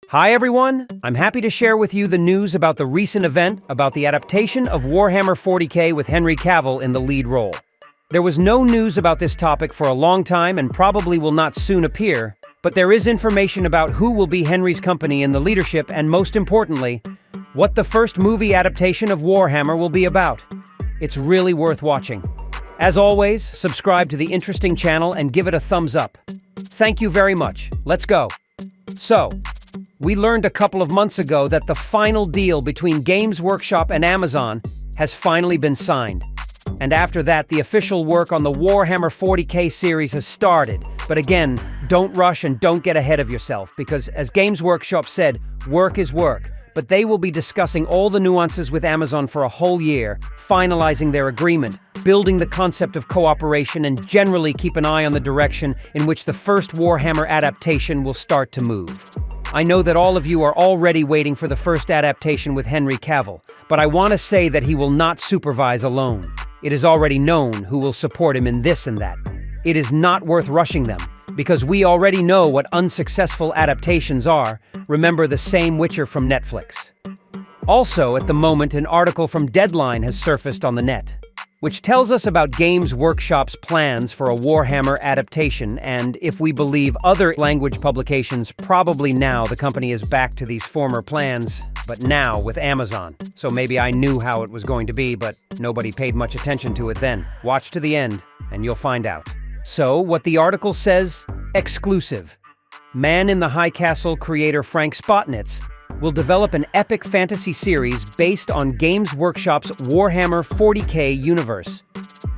Hi everyone, I'm happy to share with you the news about the recent event about the adaptation of Warhammer 40k with Henry Cavill in the lead role. There was no news about this topic for a long time and probably will not soon appear, but there is information about who will be Henry's company in the leadership and, most importantly, what the first movie adaptation of Warhammer will be about. It's really worth watching. As always, subscribe to the interesting channel and give it a thumbs up. Thank you very much. Let's go. So, we learned a couple of months ago that the final deal between Games Workshop and Amazon has finally been signed. And after that, the official work on the Warhammer 40k series has started. But again, don't rush and don't get ahead of yourself, because as Games Workshop said, work is work. But they will be discussing all the nuances with Amazon for a whole year, finalizing their agreement, building the concept of cooperation, and generally keep an eye on the direction in which the first Warhammer adaptation will start to move. I know that all of you are already waiting for the first adaptation with Henry Cavill, but I want to say that he will not supervise alone. It is already known who will support him in this and that. It is not worth rushing them, because we already know what unsuccessful adaptations are. Remember the same Witcher from Netflix. Also, at the moment, an article from Deadline has surfaced on the net, which tells us about Games Workshop's plans for a Warhammer adaptation, and if we believe other language publications, probably now the company is back to these former plans, but now with Amazon. So maybe I knew how it was going to be, but nobody paid much attention to it then. Watch to the end, and you'll find out. So, what the article says, exclusive. Man in the High Castle creator Frank Spotnitz will develop an epic fantasy series based on Games Workshop's Warhammer 40k universe.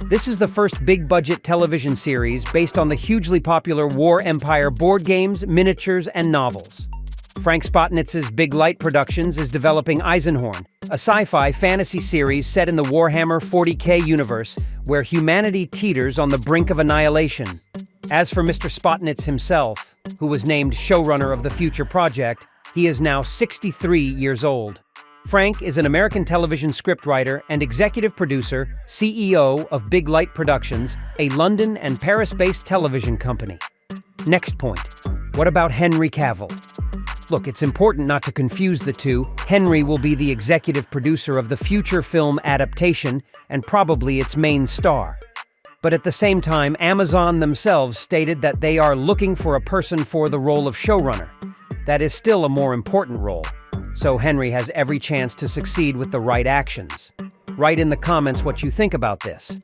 This is the first big-budget television series based on the hugely popular War Empire board games, miniatures, and novels. Frank Spotnitz's Big Light Productions is developing Eisenhorn, a sci-fi fantasy series set in the Warhammer 40k universe where humanity teeters on the brink of annihilation. As for Mr. Spotnitz himself, who was named showrunner of the future project, he is now 63 years old. Frank is an American television scriptwriter and executive producer, CEO of Big Light Productions, a London and Paris-based television company. Next point. What about Henry Cavill? Look, it's important not to confuse the two. Henry will be the executive producer of the future film adaptation and probably its main star. But at the same time, Amazon themselves stated that they are looking for a person for the role of showrunner. That is still a more important role, so Henry has every chance to succeed with the right actions. Write in the comments what you think about this.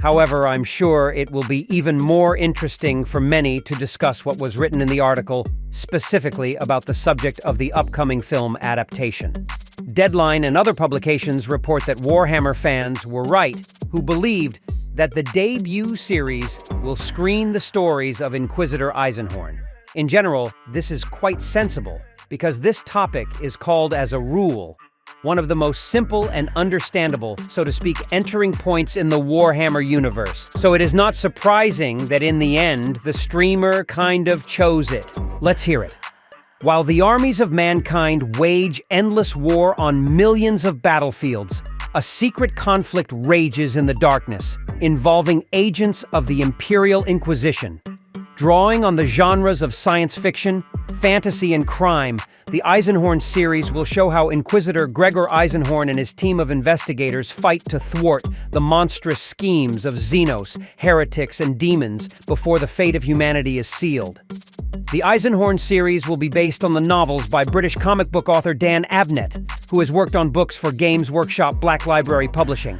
However, I'm sure it will be even more interesting for many to discuss what was written in the article, specifically about the subject of the upcoming film adaptation. Deadline and other publications report that Warhammer fans were right, who believed that the debut series will screen the stories of Inquisitor Eisenhorn. In general, this is quite sensible, because this topic is called, as a rule, one of the most simple and understandable, so to speak, entering points in the Warhammer universe. So it is not surprising that in the end, the streamer kind of chose it. Let's hear it. While the armies of mankind wage endless war on millions of battlefields, a secret conflict rages in the darkness, involving agents of the Imperial Inquisition. Drawing on the genres of science fiction, fantasy, and crime, the Eisenhorn series will show how Inquisitor Gregor Eisenhorn and his team of investigators fight to thwart the monstrous schemes of Xenos, heretics, and demons before the fate of humanity is sealed. The Eisenhorn series will be based on the novels by British comic book author Dan Abnett, who has worked on books for Games Workshop Black Library Publishing.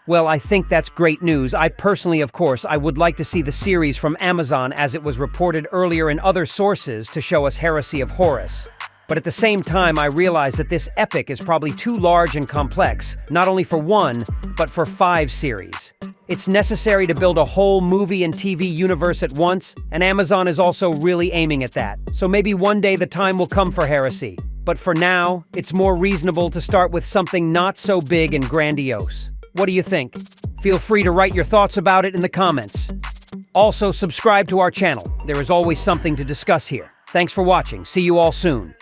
Well, I think that's great news. I personally, of course, I would like to see the series from Amazon as it was reported earlier in other sources to show us Heresy of Horus. But at the same time, I realize that this epic is probably too large and complex, not only for one, but for 5 series. It's necessary to build a whole movie and TV universe at once, and Amazon is also really aiming at that. So maybe one day the time will come for Heresy. But for now, it's more reasonable to start with something not so big and grandiose. What do you think? Feel free to write your thoughts about it in the comments. Also, subscribe to our channel. There is always something to discuss here. Thanks for watching. See you all soon.